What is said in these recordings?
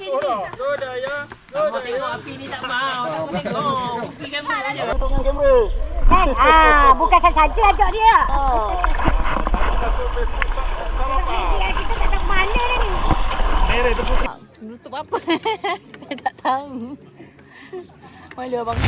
Sudah ya. Mau tengok api ni tak mau. Tak mau tengok. Pergi kamera aja. Potongkan kamera. Kan? Bukan saya saja ajak dia. Kita tak tahu mana ni. Merah tu putih. Menutup apa? Saya tak tahu. Malu abang.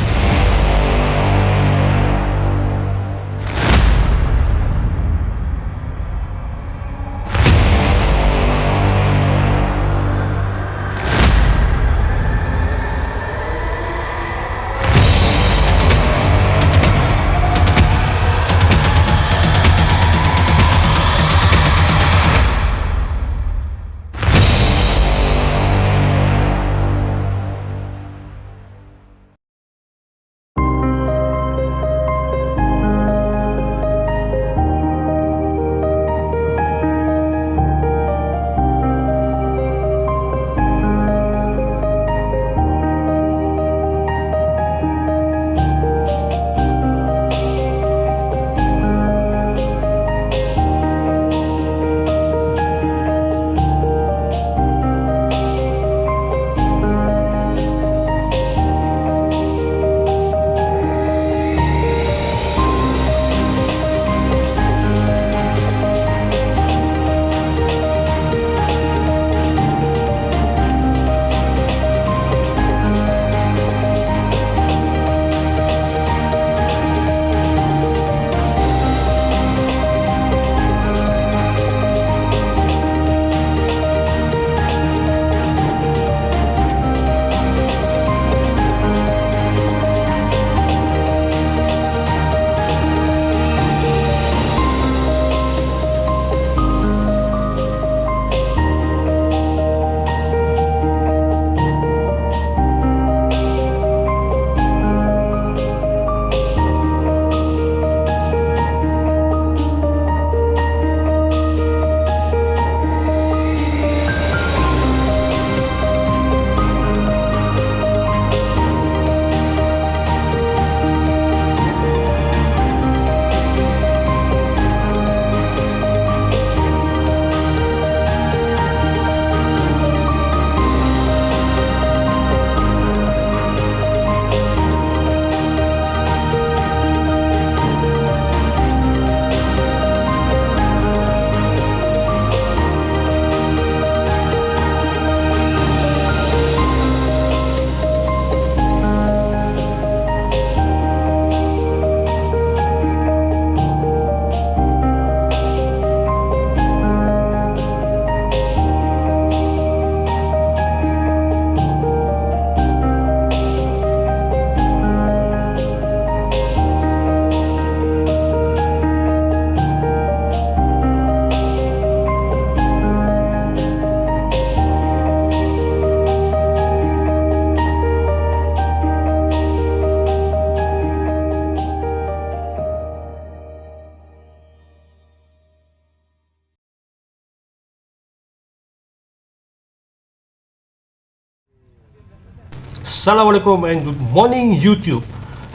Assalamualaikum and good morning YouTube.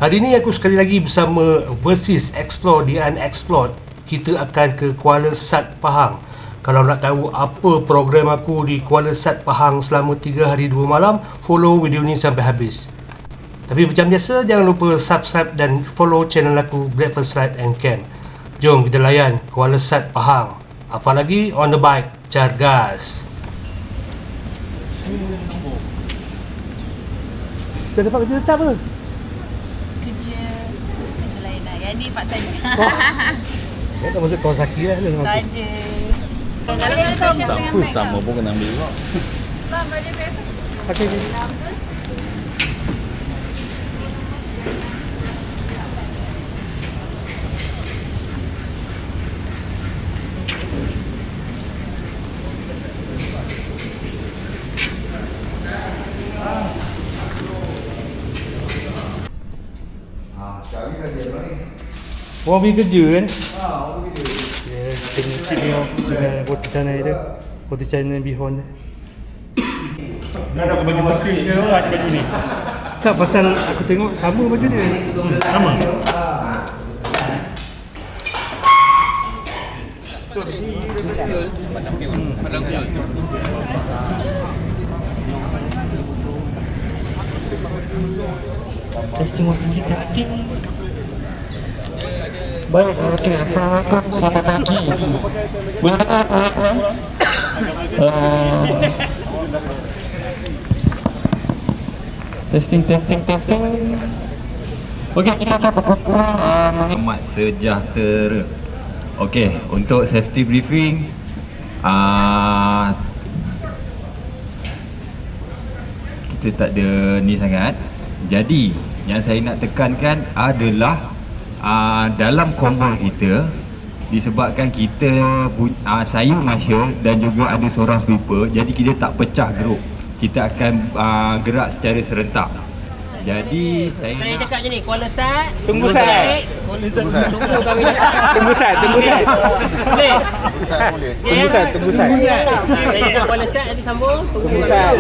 Hari ini aku sekali lagi bersama Versus Explore the Unexplored. Kita akan ke Kuala Sat Pahang. Kalau nak tahu apa program aku di Kuala Sat Pahang selama 3 hari 2 malam, follow video ni sampai habis. Tapi macam biasa, jangan lupa subscribe dan follow channel aku Breakfast Ride and Camp. Jom kita layan Kuala Sat Pahang. Apa lagi on the bike, car gas. Dah dapat kerja tetap ke? Kerja lain lah. Yang ni part time. Ya, tak masuk Kawasaki lah dengan Tak aku. ada. Kalau kita kerja dengan Apa baik sama pun kena ambil juga. Bang, balik breakfast. Okey. Orang pergi kerja kan? Orang pergi kerja. Ya, kecil ni dengan roti canai dia. Roti canai bihon dia. Nak ada baju putih ke orang baju ni? Tak, pasal aku tengok sama baju dia. Sama. Testing 1 2 3 testing. Baik, okey. Assalamualaikum, selamat pagi. Testing. Okey, kita akan berkumpul Amat sejahtera. Okey, untuk safety briefing kita tak ada ni sangat. Jadi, yang saya nak tekankan adalah dalam konvoi kita, disebabkan kita saya Marshal dan juga ada seorang sweeper, jadi kita tak pecah grup. Kita akan gerak secara serentak. Jadi saya cakap je ni, Kuala Sat. Tunggu Sat. Tunggu kami Tunggu Sat. Boleh? Tunggu Sat. Saya cakap Kuala Sat, nanti sambung. Tunggu Sat.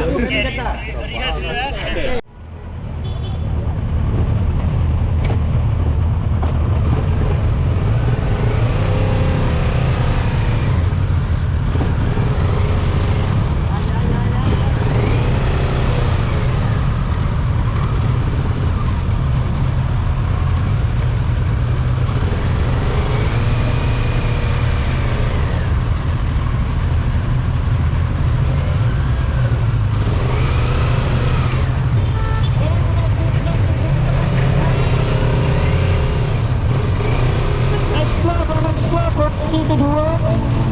posisi kedua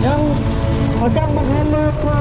yang akan menghela ke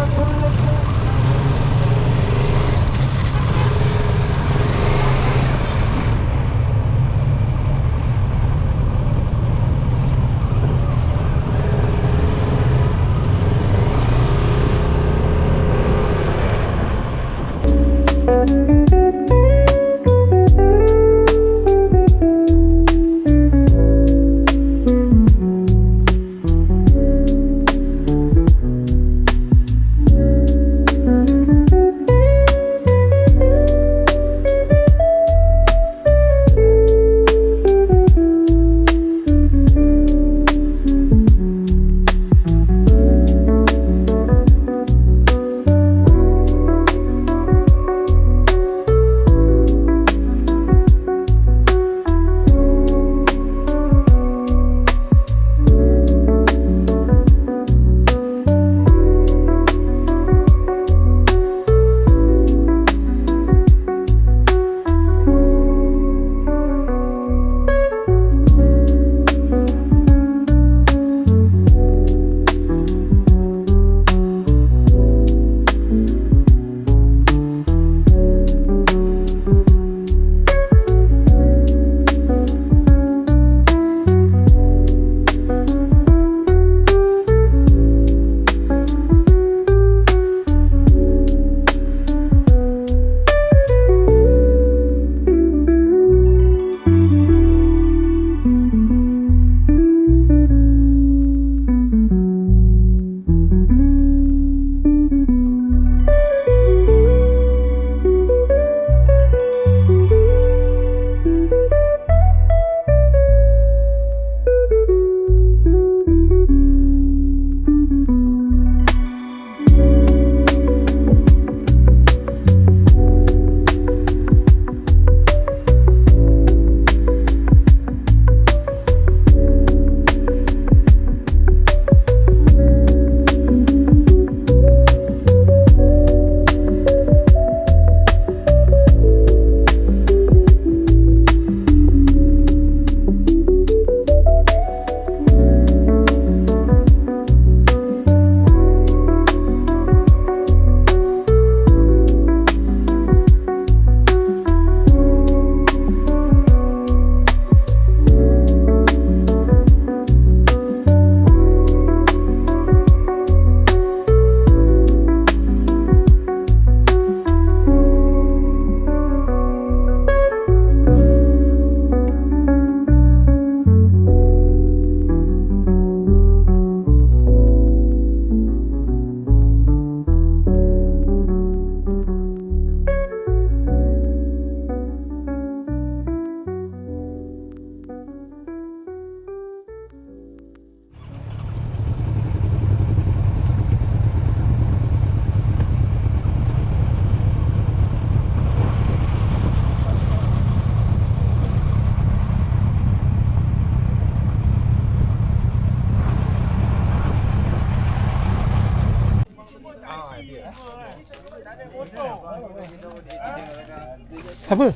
Siapa?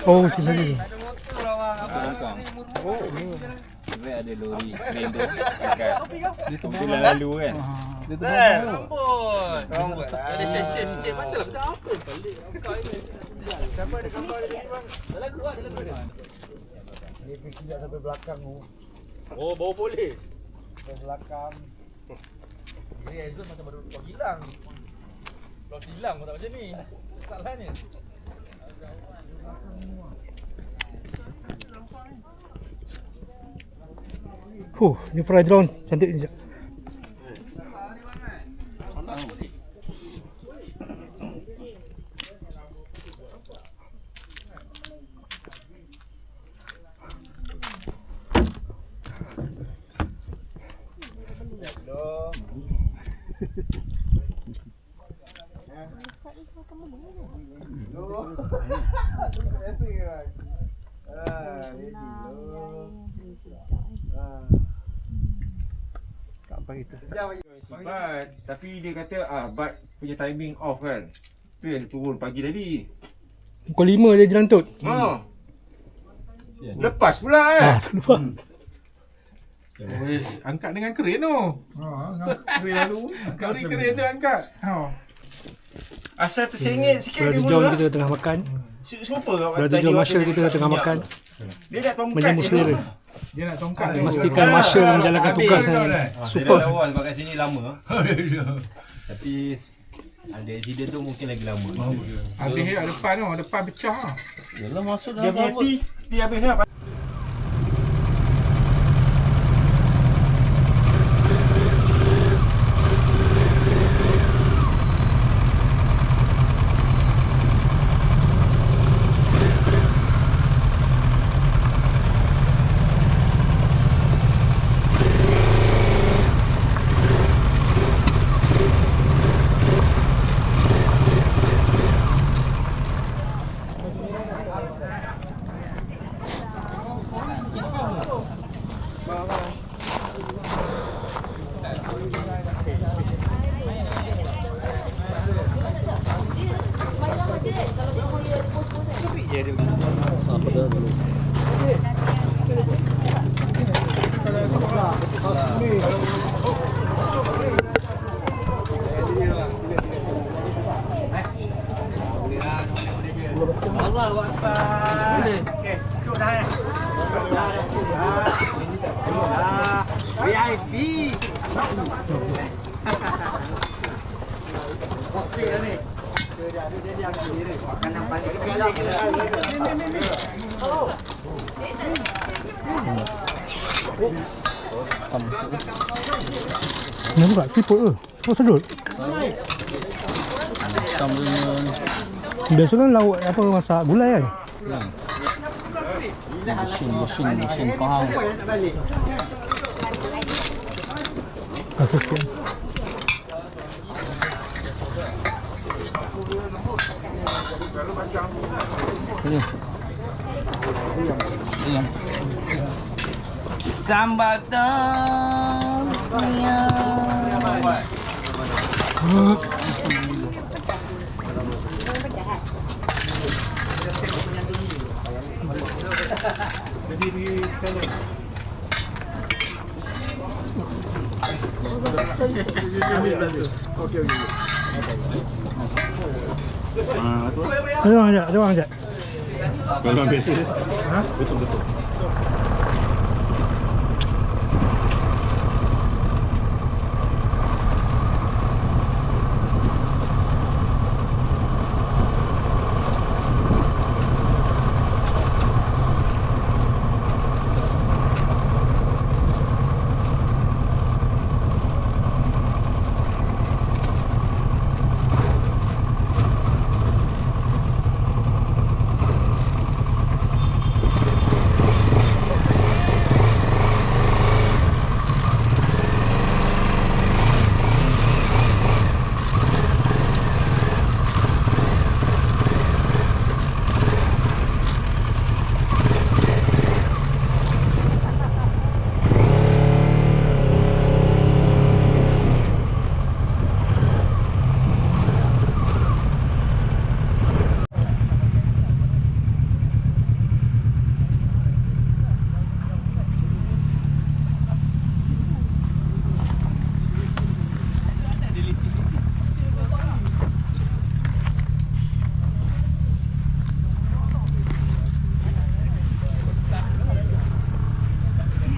Oh, si tadi. Sebenarnya ada lori kren tu dekat Kumpulan lalu kan. Rambut. Ada session sikit patutlah benda apa pelik kau ini. Siapa ada gambar dia? Dalam keluar. Ni pergi tidak sampai belakang tu. Oh, bawa boleh. Sampai belakang. Ni Azul macam baru kau hilang. Kau hilang pun tak macam ni. Salahnya. Ni fry drone cantik ni. But tapi dia kata but punya timing off kan. Tu yang turun pagi tadi. Pukul 5 dia jelantut. Lepas pula kan. Lupa. Angkat dengan keren tu. Keren lalu. Keren tu angkat. Asal tersengit sikit Brother dia John mula. kita tengah makan. Super kat Brother John Marshall kita tengah makan. Dia dah tongkat. Menjamu selera. Dia nak tongkat tu. Pastikan Marshall menjalankan tugas yang super. Dia dah lawa sebab kat sini lama. Tapi ada accident tu mungkin lagi lama. Habis kat depan tu. Depan pecah. Yalah masuk Dia dalam punya T habis dah. Ni buka siput ke? Oh sedut. Biasa kan lauk apa masak gulai kan? Mesin faham. Rasa sikit. Sambal tom Ada orang ajak. Kalau biasa. Betul-betul.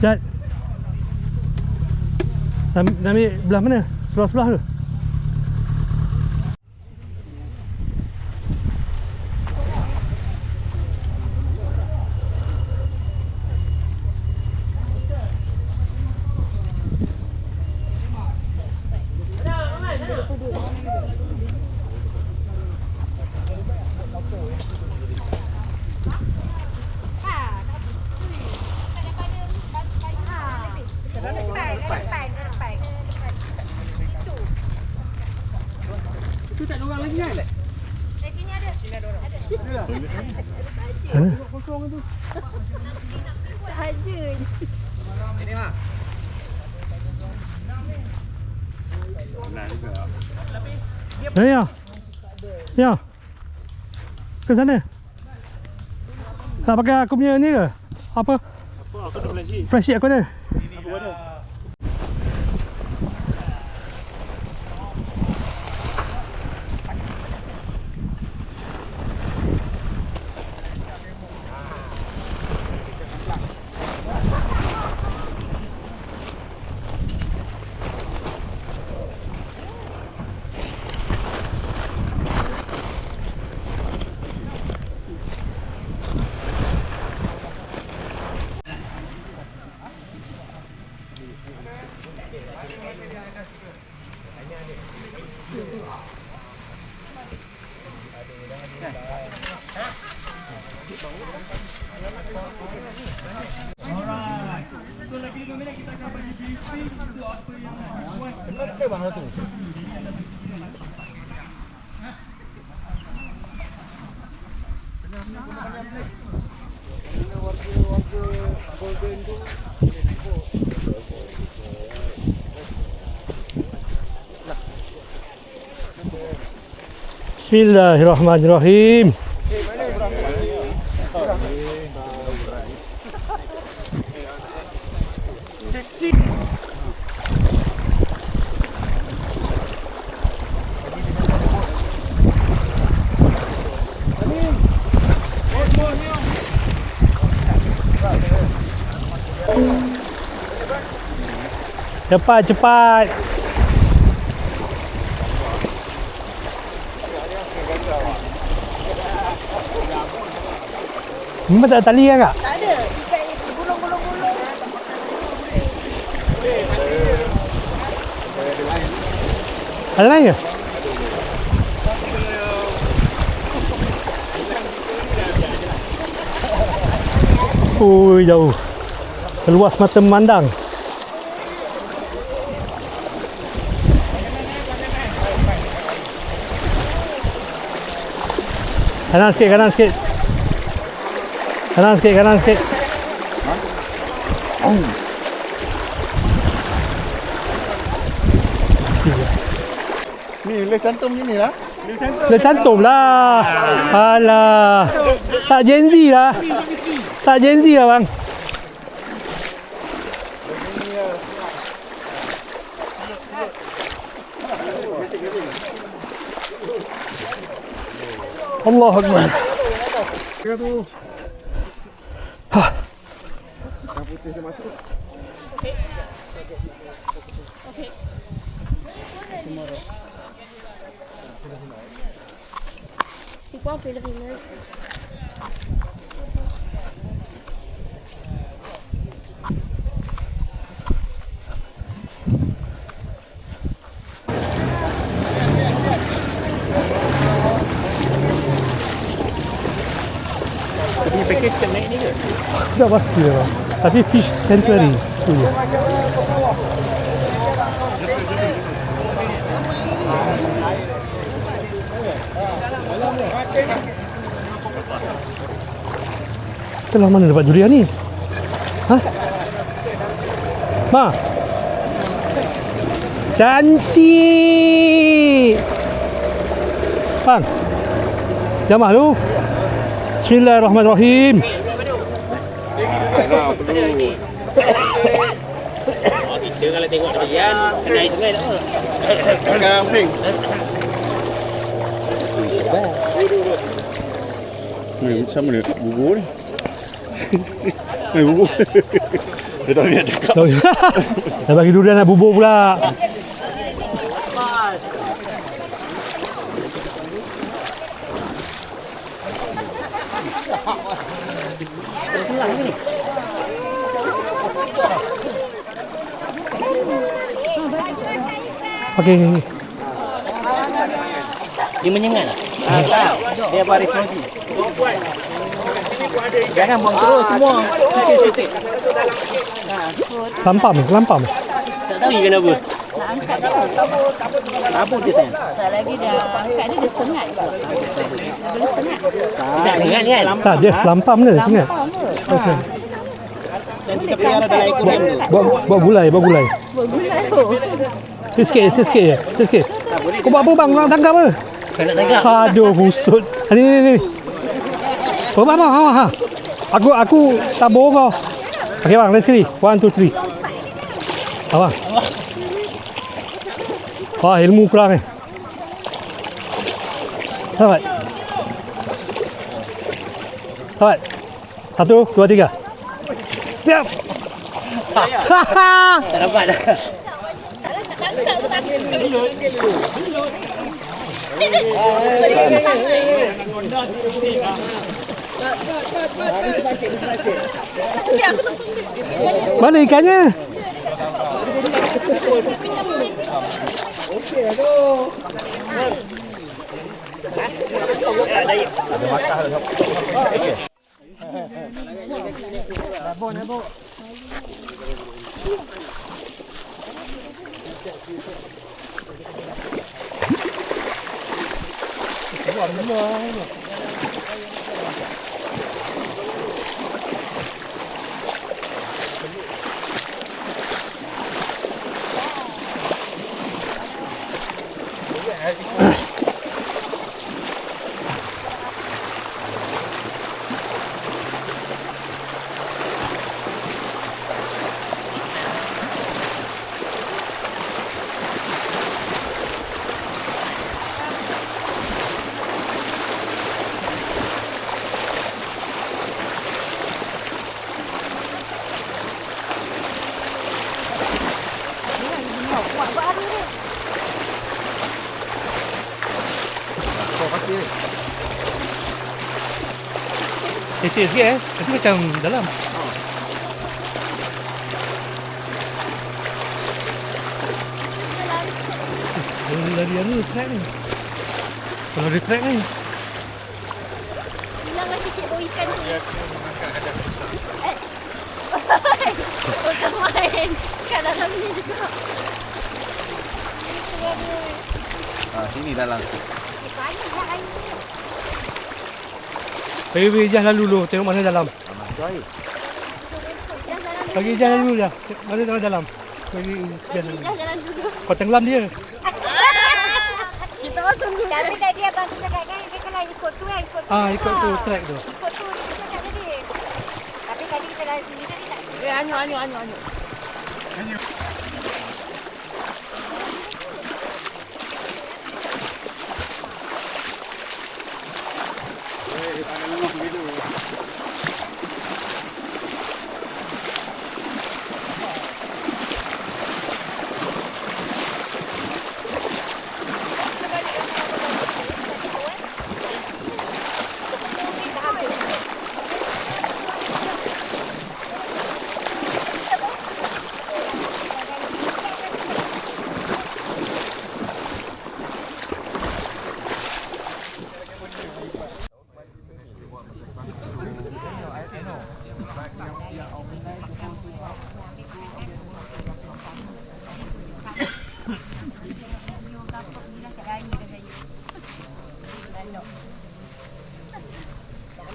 Jad. Nak ambil belah mana? Sebelah-sebelah ke? Ya. Ya. Ke sana. Tak pakai aku punya ni ke? Apa? Flashlight aku ada. Benar ke bang satu? Bismillahirrahmanirrahim. Cepat, cepat. Memang tak ada tali kan kak? Tak ada. Gulung-gulung-gulung. Ada lain ke? Jauh. Seluas mata memandang. Kanan sikit, kanan sikit. Kanan sikit, kanan sikit. Ni boleh cantum ni lah. Dah cantum lah. Alah. Tak Gen Z lah. Tak Gen Z lah bang. Allahu Akbar. C'est quoi un pèlerinage? Dah pasti lah. Tapi fish sanctuary tu je. Itulah mana dapat durian ni? Hah? Ma? Cantik! Bang? Jamah lu? Bismillahirrahmanirrahim. Kita kalau tengok durian, kena air sungai tak apa. Makan pusing. Ni sama ni bubur ni. Ni bubur. Dia tak biar cakap. Dah bagi durian nak bubur pula. Okey. Dia menyengat tak? Dia baris lagi. Jangan buang terus semua. Sikit-sikit. Lampam. Tak tahu kenapa. Apa dia sayang? Tak lagi dah angkat dia sengat ke? Dah boleh sengat. Tak sengat kan? Tak, dia lampam dia sengat. Okey. Dan kita pelihara dalam aquarium tu. Buat gulai. Buat gulai tu. Sikit je. Kau buat apa bang? Nak tangkap ke? Kau nak tangkap? Aduh, busut. Ni. Kau bang. Ha. Aku tabur kau. Okey bang, last sekali. 1 2 3. Abang. Wah, ilmu kurang ni. Sahabat. 1 2 3. Siap. Tak dapat dah. Mana ikannya? Cetek sikit Tapi macam dalam. Lari-lari track ni. Kalau ada track ni. Hilanglah sikit bau ikan tu. Kau main kat dalam ni juga. Sini dalam. Banyak air ni. Bagi Ijaz lalu dulu, tengok mana dalam. Bagi Ijaz lalu dah. Mana dalam. Bagi Ijaz lalu. Kau tenggelam dia. Kita orang tunggu. Tapi tadi abang tu cakap kan dia kena ikut tu kan. Ikut tu track tu. Ikut tu dia cakap tadi. Tapi tadi kita dah sini tadi tak. Anyu.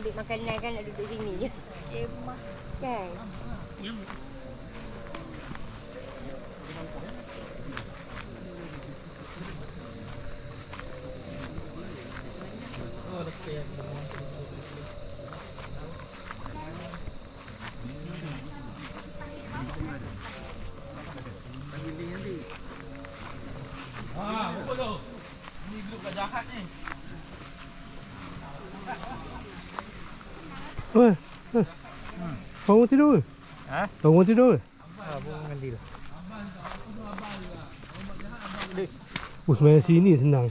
Ambil makanan kan nak duduk sini je. Kemah kan. Betul tu. Ni grup kat jahat ni. Bangun tidur ke? Ha? Bangun tidur. Bangun mandi tu. Sebenarnya sini senang.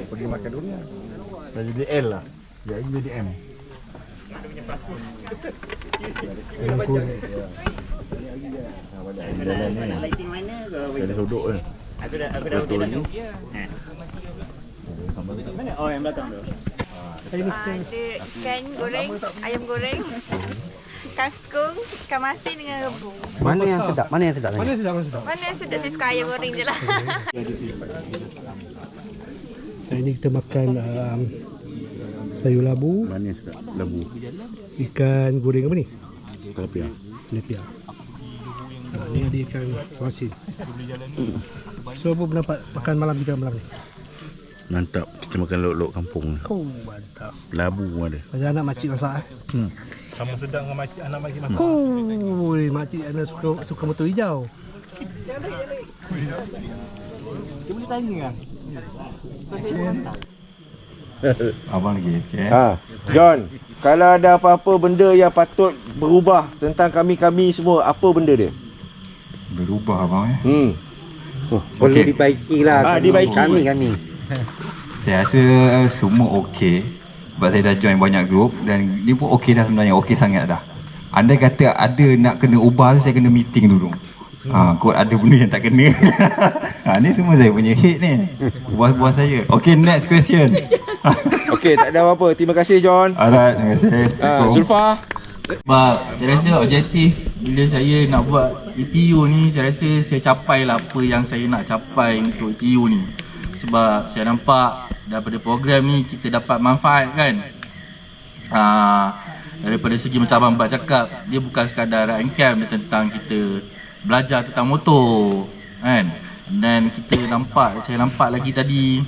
Pergi makan dulu lah. Dah jadi L lah. Jadi M. Jalan ni. Lighting mana ke? Saya dah duduk kan. Aku dah tengok dia. Mana? Oh, yang belakang tu. Ada ikan goreng, ayam goreng, kangkung, ikan masin dengan rebung. Mana yang sedap? Mana yang sedap? Mana yang sedap, saya suka ayam goreng je lah. Hari ni kita makan sayur labu. Mana yang sedap? Labu. Ikan goreng apa ni? Tilapia. Tilapia. Ni ada ikan masin. So apa pendapat makan malam kita malam ni? Mantap. Kita makan lok-lok kampung. Oh, mantap. Labu pun ada. Macam anak makcik masak Sama sedang dengan anak makcik masak. Oh, makcik anak suka motor hijau. Dia boleh tanya kan? Abang lagi. Okay. John, kalau ada apa-apa benda yang patut berubah tentang kami-kami semua, apa benda dia? Berubah abang Boleh dibaiki lah. Dibaiki. Kami. Saya rasa semua okey. Sebab saya dah join banyak grup dan dia pun okey dah sebenarnya, okey sangat dah. Andai kata ada nak kena ubah tu, saya kena meeting dulu. Kot ada benda yang tak kena. Ni semua saya punya hate ni. Buah-buah saya. Okay, next question. Okey, tak ada apa-apa. Terima kasih John. Alright, terima kasih. Zulfa. Sebab saya rasa objektif bila saya nak buat ETU ni, saya rasa saya capai lah apa yang saya nak capai untuk ETU ni. Sebab saya nampak daripada program ni kita dapat manfaat kan. Daripada segi macam Abang Bat cakap, dia bukan sekadar ride and camp, dia tentang kita belajar tentang motor kan. Dan kita nampak, saya nampak lagi tadi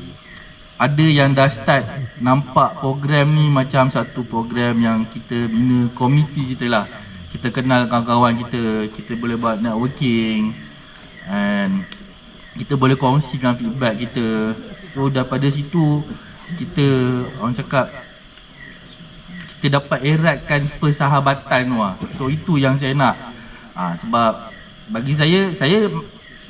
ada yang dah start nampak program ni macam satu program yang kita bina komiti kita lah. Kita kenal kawan-kawan kita, kita boleh buat networking and kita boleh kongsikan feedback kita. So daripada situ kita, orang cakap, kita dapat eratkan persahabatan wah. So itu yang saya nak. Sebab bagi saya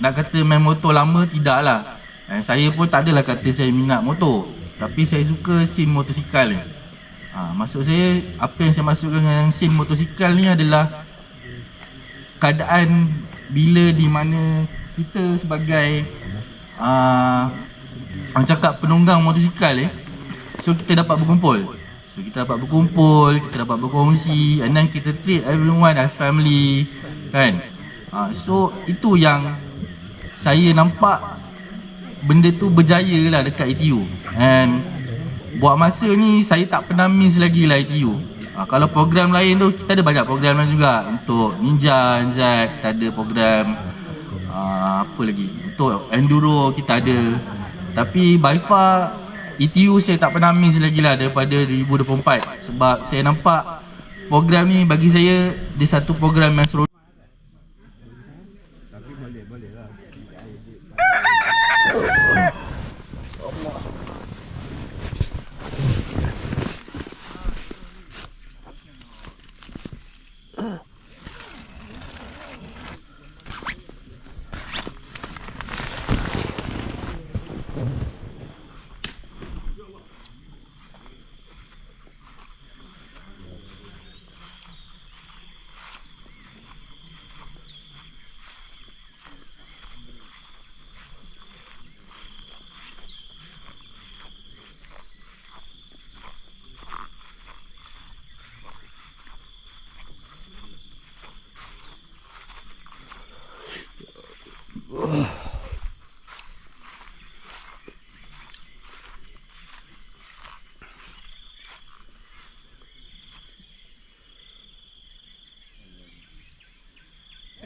nak kata main motor lama tidak lah. Saya pun tak adalah kata saya minat motor, tapi saya suka scene motosikal ni. Maksud saya, apa yang saya maksudkan dengan scene motosikal ni adalah keadaan bila di mana kita sebagai orang cakap penunggang motosikal so kita dapat berkumpul. So kita dapat berkumpul, kita dapat berkongsi, and then kita treat everyone as family kan. So itu yang saya nampak benda tu berjaya lah dekat ETU. And buat masa ni saya tak pernah miss lagi lah ETU. Kalau program lain tu, kita ada banyak program lain juga. Untuk Ninja, Zack, kita ada program apa lagi, untuk Enduro kita ada. Tapi by far ETU saya tak pernah miss lagi lah daripada 2024. Sebab saya nampak program ni bagi saya dia satu program yang seronok.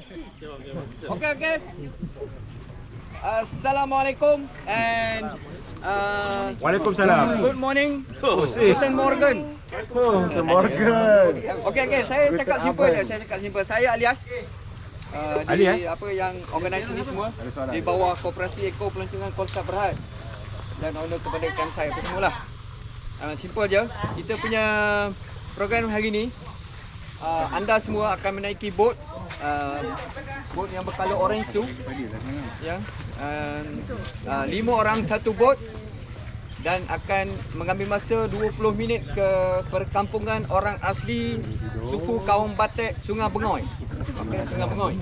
Okay. Assalamualaikum and Waalaikumsalam. good morning. Guten Morgen. Guten Morgen. Okay, saya cakap simple je. Saya Alias. Di apa yang organize ni semua di bawah Koperasi Eko Pelancongan Kolsat Berhad dan honor kepada KMSI apa semualah. Simple je. Kita punya program hari ni, anda semua akan menaiki bot yang bercolour orange tu, ya. 5 orang satu bot dan akan mengambil masa 20 minit ke perkampungan orang asli suku kaum Batek Sungai Bengoy. Okey, Sungai Bengoy.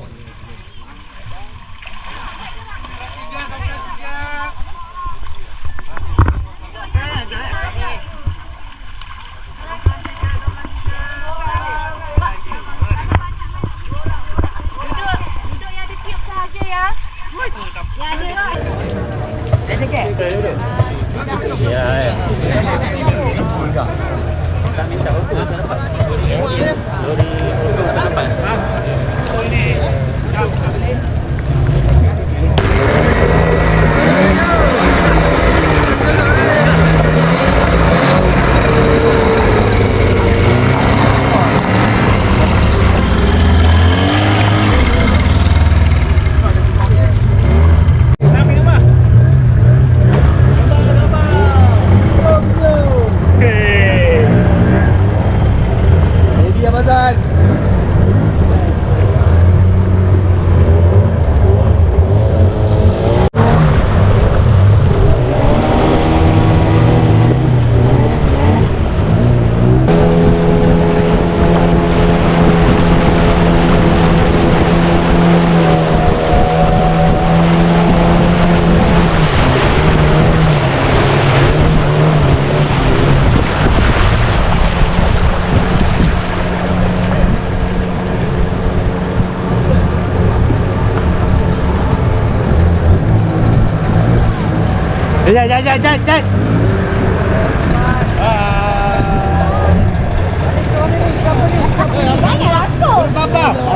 Jat.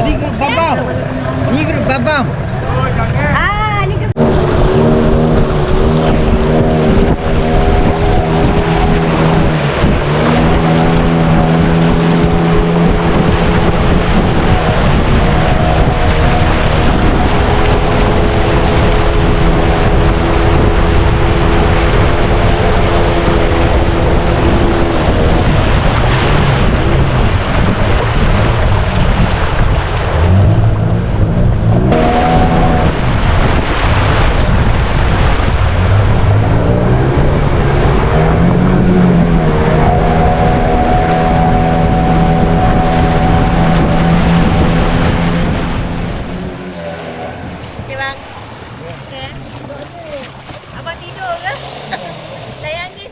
Ni grup babam. Ni ke okey bang. Okey. Abang tidur ke? Sayangin.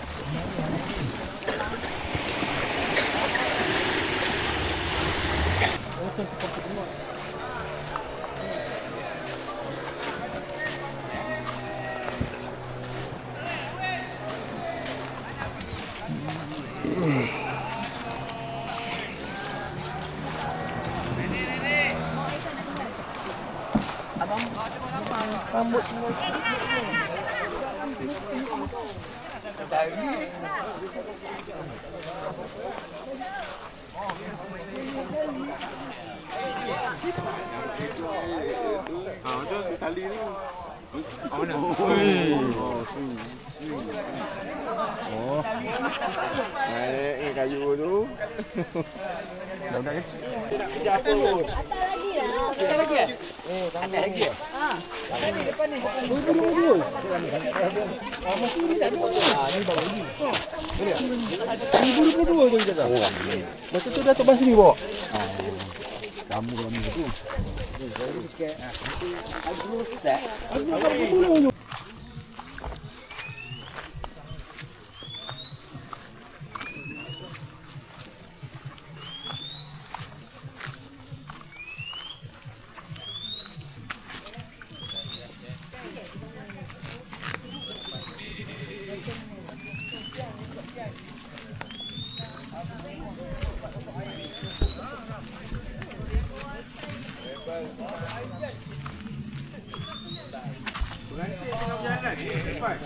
Naik kayu tu. Dah kecil. Atas lagi lah. Ada lagi. Ni depan ni. Masa tu Datuk Bang sini bawa. Kamu tu. Masuk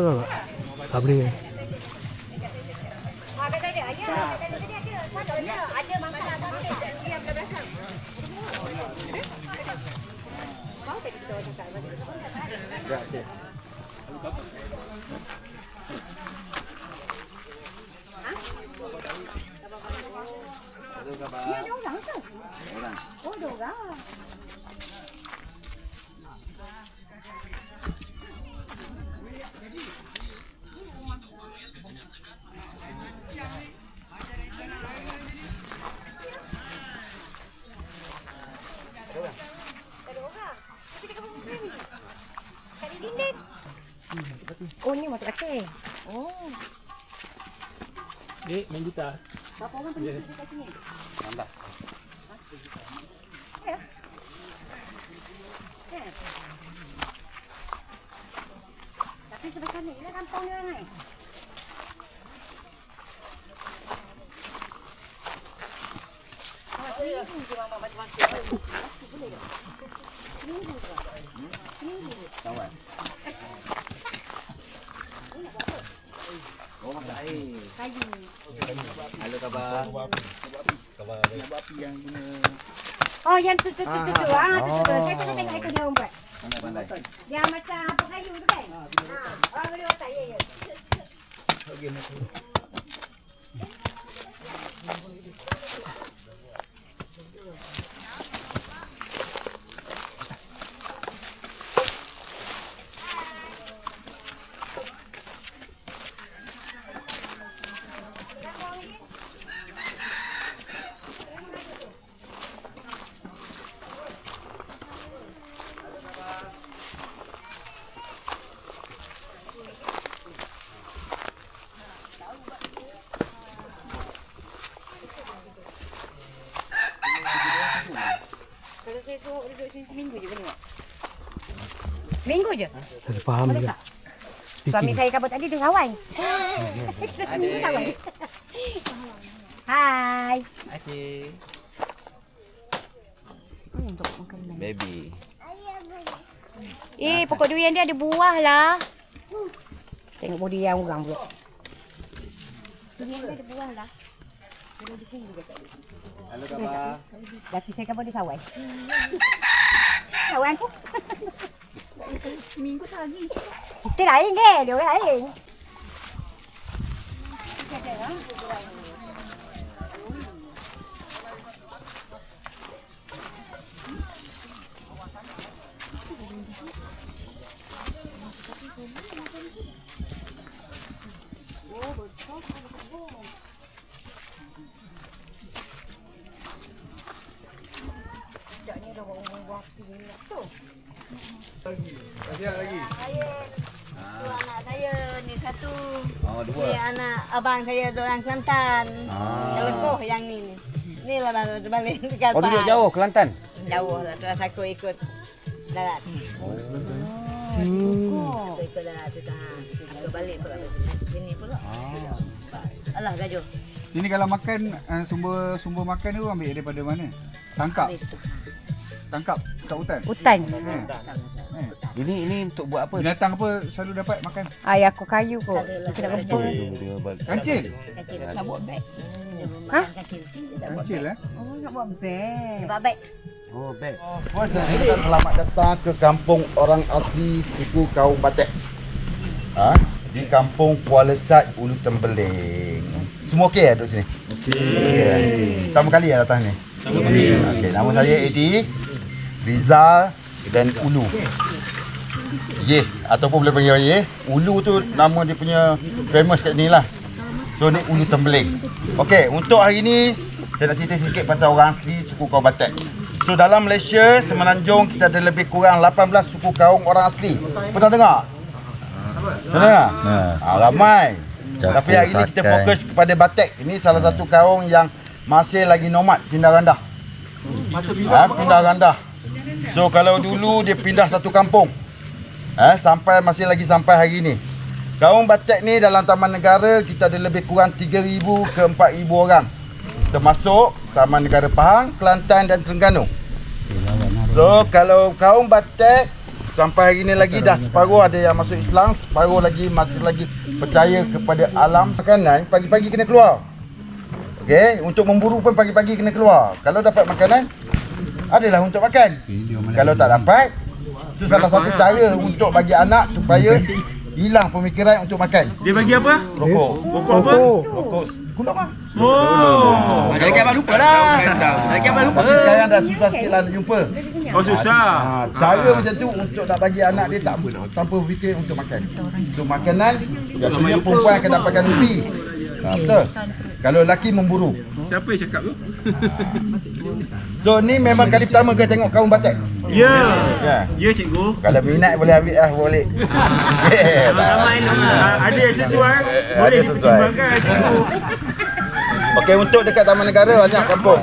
dah tak? Tak boleh. Ada masalah yang belakang. Mau tak kita cakap? Ya, ada orang tu. Oh, ada orang. Oh, ni motor kaki. Oh. Dek, main gitar. Berapa orang pergi kat sini? 16. Ya. Tapi sebelah sana ni kampung dia ni. Oh, masak air. Kayu. Halo khabar. Khabar api yang guna. Oh, yang tu. Tu. Saya pernah tengok itu dia orang buat. Pandai. Yang macam apa kayu tu kan? Orang boleh otak, ya. Kalau saya suruh duduk sini seminggu je boleh tak? Seminggu je? Tak ada faham Boleh juga. tak? Suami saya kabut tadi dia kawan. Kawan. Hai. Okey. Untuk makan Baby. pokok durian dia ada buah lah. Tengok body yang orang pula. Durian dia ada buah lah. Dia di sini juga tadi. Halo khabar. Laki saya kabut dia kawan. Kawan aku. Seminggu lagi. Itu lain ke? Dia orang lain. Lagi. Tu anak saya ni satu. Oh, dua. Ni anak abang saya orang Kelantan. Yang lekoh yang ni. Ni lah baru balik dekat. Oh, duduk jauh Kelantan. Jauh lah. Terus aku ikut darat. Aku ikut darat tu dah. Aku balik pula sini pula. Alah gajuh. Sini kalau makan sumber makan tu ambil daripada mana? Tangkap. Tangkap kat hutan. Hutan. Ini untuk buat apa? Binatang apa selalu dapat makan? Ayah aku kayu kot. Kita nak rebus. Kancil. Kecil nak buat beg. Hah? Kancil Oh, nak buat beg. Buat beg. Oh, beg. Selamat datang ke kampung orang asli suku kaum Batek. Di kampung Kuala Sat, Ulu Tembeling. Semua okey duduk sini? Okey. Pertama kali datang ni? Pertama kali. Okey, nama saya Edi, Rizal dan Ulu. Ye, ataupun boleh panggil Ye. Ulu tu nama dia punya famous kat sini lah. So ni Ulu Tembeling. Okey, untuk hari ni saya nak cerita sikit pasal orang asli suku kaum Batek. So dalam Malaysia, Semenanjung kita ada lebih kurang 18 suku kaum orang asli. Pernah dengar? Pernah dengar? Ramai. Tapi hari ini kita fokus kepada Batek. Ini salah satu kaum yang masih lagi nomad, pindah randah. Pindah randah. So kalau dulu dia pindah satu kampung. Masih lagi sampai hari ini. Kaum batik ni dalam Taman Negara kita ada lebih kurang 3,000 ke 4,000 orang. Termasuk Taman Negara Pahang, Kelantan dan Terengganu. So kalau kaum batik sampai hari ni lagi dah separuh ada yang masuk Islam, separuh lagi masih lagi percaya kepada alam. Makanan pagi-pagi kena keluar. Okey, untuk memburu pun pagi-pagi kena keluar. Kalau dapat makanan adalah untuk makan. Kalau tak dapat, itu salah satu cara untuk bagi anak supaya hilang pemikiran untuk makan. Dia bagi apa? Rokok. Rokok apa? Rokok. Gula mah. Oh. Jadi kabar lupa lah. Jadi kabar lupa. Tapi sekarang dah susah sikit lah nak jumpa. Oh susah. Cara macam tu untuk nak bagi anak dia tak tanpa fikir untuk makan. Untuk makanan, biasanya perempuan akan dapatkan lebih. Betul. Kalau lelaki memburu. Siapa yang cakap tu? So ni memang kali pertama ke tengok kaum batik? Ya. Ya. Ya cikgu. Kalau minat boleh ambil boleh. Ramai ada yang sesuai. Boleh dipertimbangkan cikgu. Okey, untuk dekat Taman Negara banyak kampung.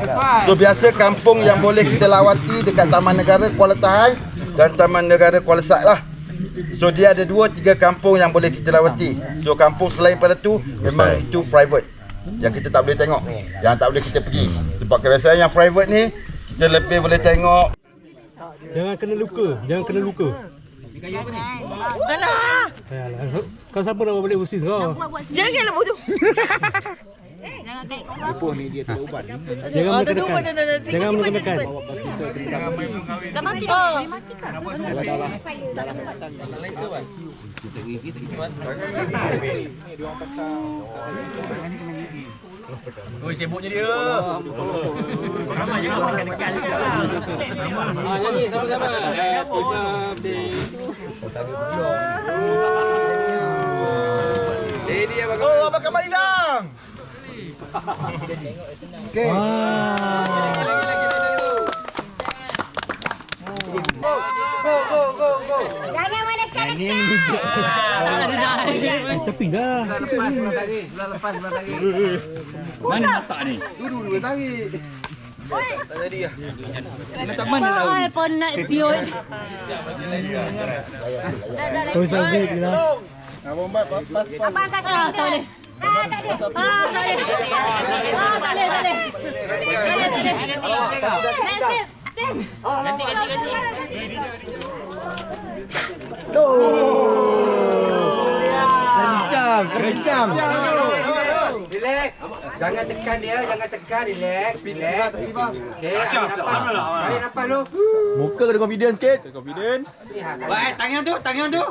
So biasa kampung yang boleh kita lawati dekat Taman Negara Kuala Tahai dan Taman Negara Kuala Sat lah. So dia ada 2-3 kampung yang boleh kita lawati. So kampung selain pada tu memang itu private. Yang kita tak boleh tengok, yang tak boleh kita pergi. Sebab kebiasaan yang private ni kita lebih boleh tengok. Jangan kena luka, jangan kena luka. Tanah. Kau siapa nak balik overseas kau? Janganlah bodoh. Lepoh ni dia tak ubat. Jangan menekan. Jangan menekan. Dah mati dah. Mati kan? Dalam batang. Oi, sibuknya dia. Ramai jangan menekan. Nyanyi sama-sama. Ini abang. Oh, abang kembali dah. Okey. Go. Jangan menekan. Tepi dah. Lepas lagi. Mana mata ni? Dulu tarik. Tak jadi lah. Tak mana tahu. Ai pun nak siut. Kau sabit lah. Abang pas. Abang saya tak boleh. Tak boleh. Kencang. Relax. Jangan tekan dia, jangan tekan, relax. Okey, tarik nafas lu. Muka kena confident sikit. Confident. Wah, tangan tu. Tengok, dia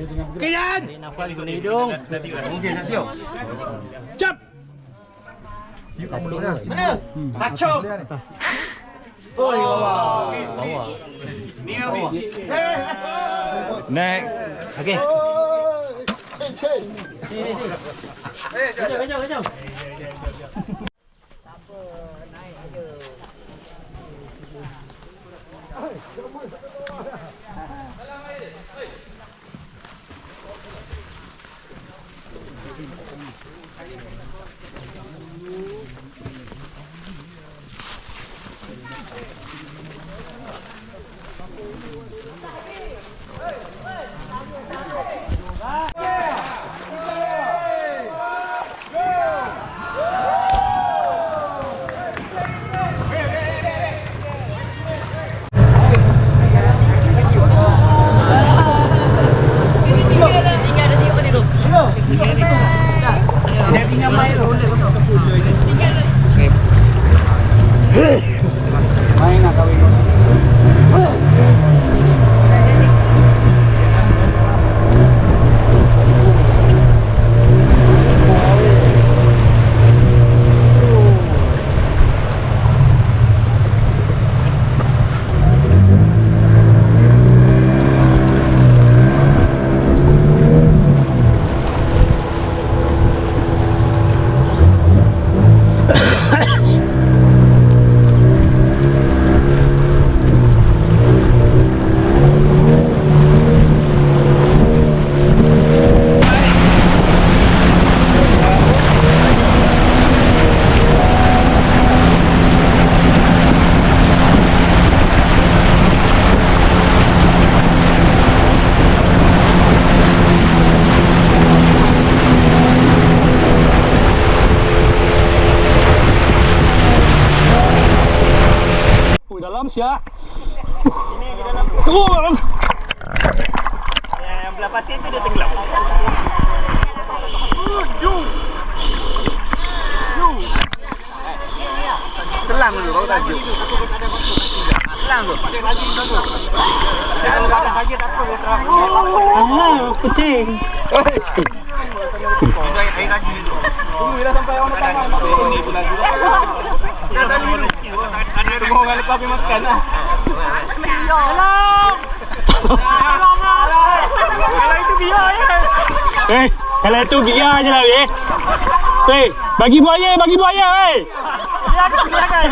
tengah bergerak. Nafas guna hidung. Okey, nak tiup. Cap. Tiup kat mulut dah. Mana? Pacok. Oh, bawah. Ni habis. Next. Okey. Change. Kacau. Oh, dalam siap. Ini ke dalam. Oh, dalam. Yang belah pasir tu dia tenggelam. Selam dulu baru tajuk. Selam tu. Jangan ada lagi tak apa dia terang. Ah, kucing. Air lagi tu. Tunggulah sampai orang datang. Ini pula lagi. Dah tadi dulu. Ada tunggu orang lepas pergi makan lah. Tolong. Kalau itu biar je. Kalau itu biar je lah, weh. Weh, bagi buaya, weh. Biarkan.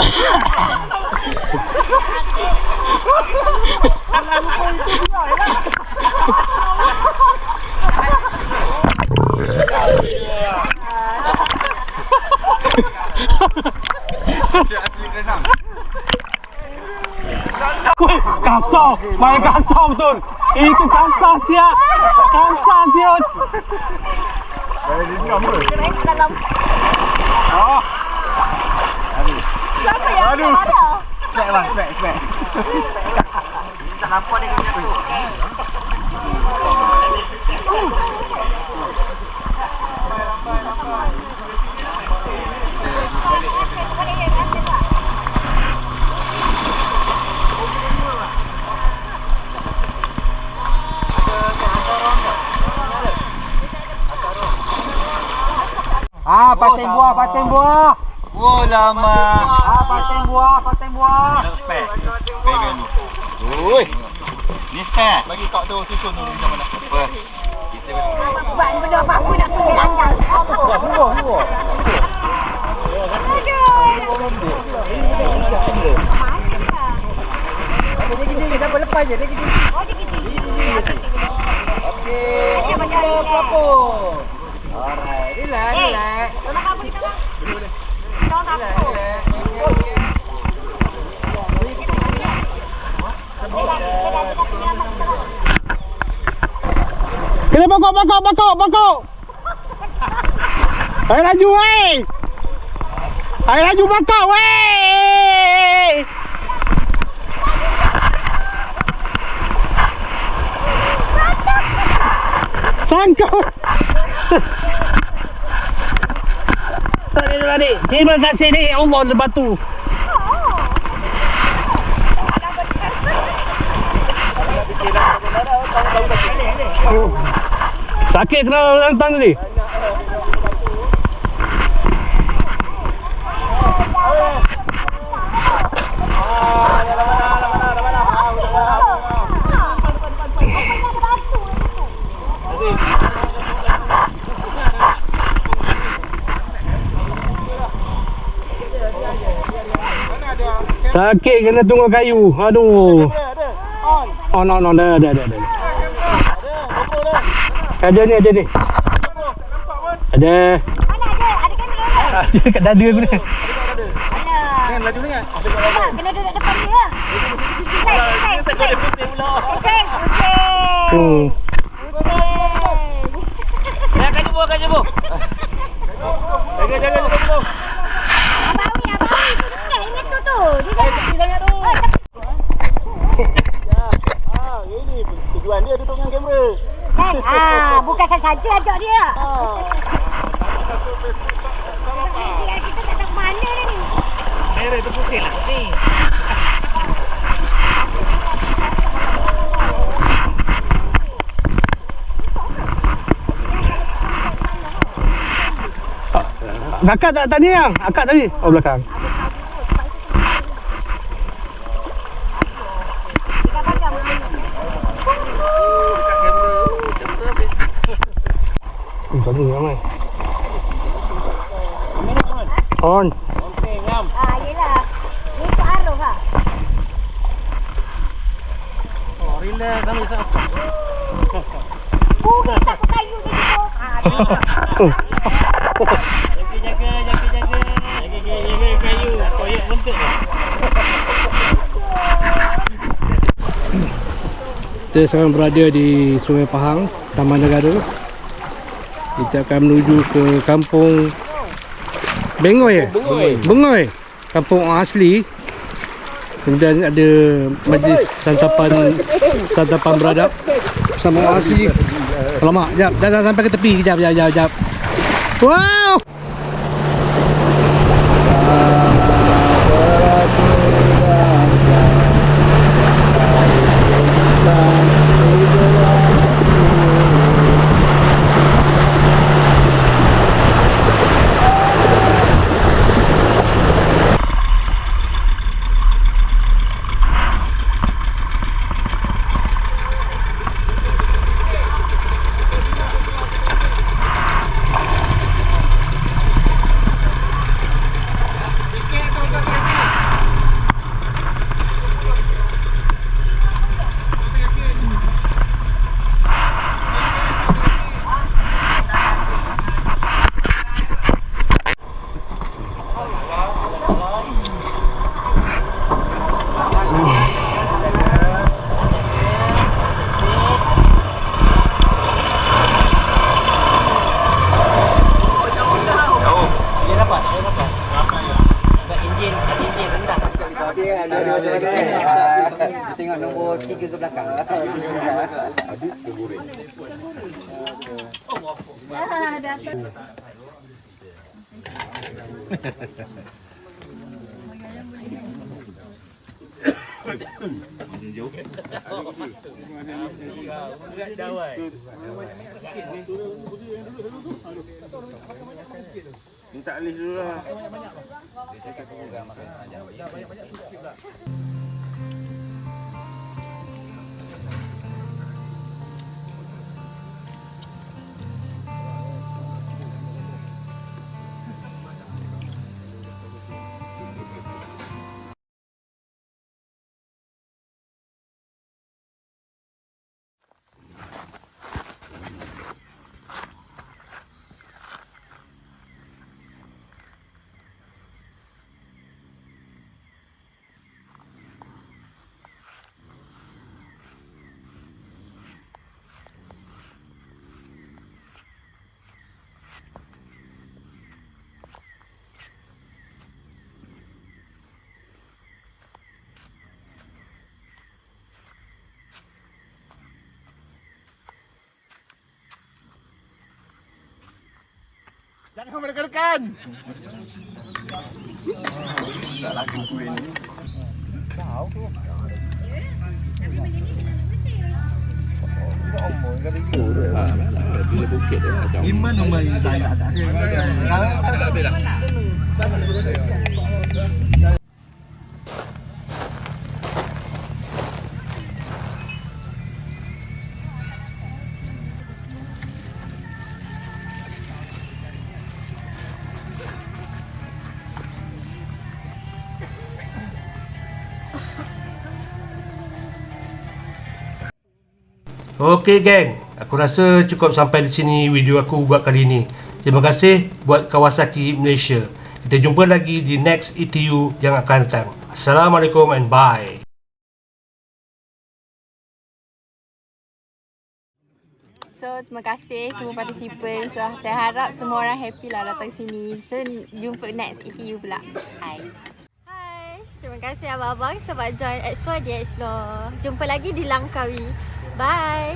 Kasar, main kasar betul. Itu kasar siap. Kasar siap. Oh. Siapa yang Aduh. ada? Spek bang, spek. Tak nampak dia kena tu. Paten buah. Oh lama. Paten buah. Spek. Spek ni. Oi. Ni spek. Bagi tok tu susun dulu macam mana. Apa? Kita Buat benda apa-apa nak tunjuk langgar. Buah. Dia gini, siapa lepas je, dia gini. Oh, dia kecil. Okey, pelapor. Alright, relax. Tolong kamu di tengah. Tolong aku. Kena bakok. Ayo laju, weh. Ayo laju bakok, weh. Sangkut. Tadi. Terima kasih ni Allah ada batu. Sakit kena lantan tadi. Sakit kena tunggu kayu. Aduh. On. Ada. Ada ni. Ada. Mana ada? Ada kamera. Ada kat dada aku ni. Alah. Jangan laju sangat. Kena duduk depan dia. Pusing. Akan jumpa. Jaga. Abawi. Ingat tu. Dia jangan. Ini tujuan dia duduk dengan kamera. Bukan saja ajak dia. Kita tak tahu mana dia ni. Merah tu pusing lah ni. Kakak tak tadi yang? Akak tadi? Oh, belakang. Tadi ramai. On. Yelah. Ni ikut arus lah. Relax kami sah. Bisa aku kayu ni tu. Jaga kayu. Koyak bentuk dia. Kita sekarang berada di Sungai Pahang, Taman Negara. Kita akan menuju ke kampung Bengoy. Kampung orang asli. Kemudian ada majlis santapan beradab bersama asli. Alamak, jap, jangan sampai ke tepi. Jap. Wow! Tengok nombor 3 ke belakang. Adik tergoreng. Minta list dulu lah. Jangan mendekat-dekat. Tak laku kuih ni. Tahu tu. Iman nombor saya tak ada. Okey geng, aku rasa cukup sampai di sini video aku buat kali ini. Terima kasih buat Kawasaki Malaysia. Kita jumpa lagi di next ETU yang akan datang. Assalamualaikum and bye. So terima kasih semua participant. So saya harap semua orang happy lah datang sini. So jumpa next ETU pula. Hai. Terima kasih abang-abang sebab join Explore di Explore. Jumpa lagi di Langkawi. Bye.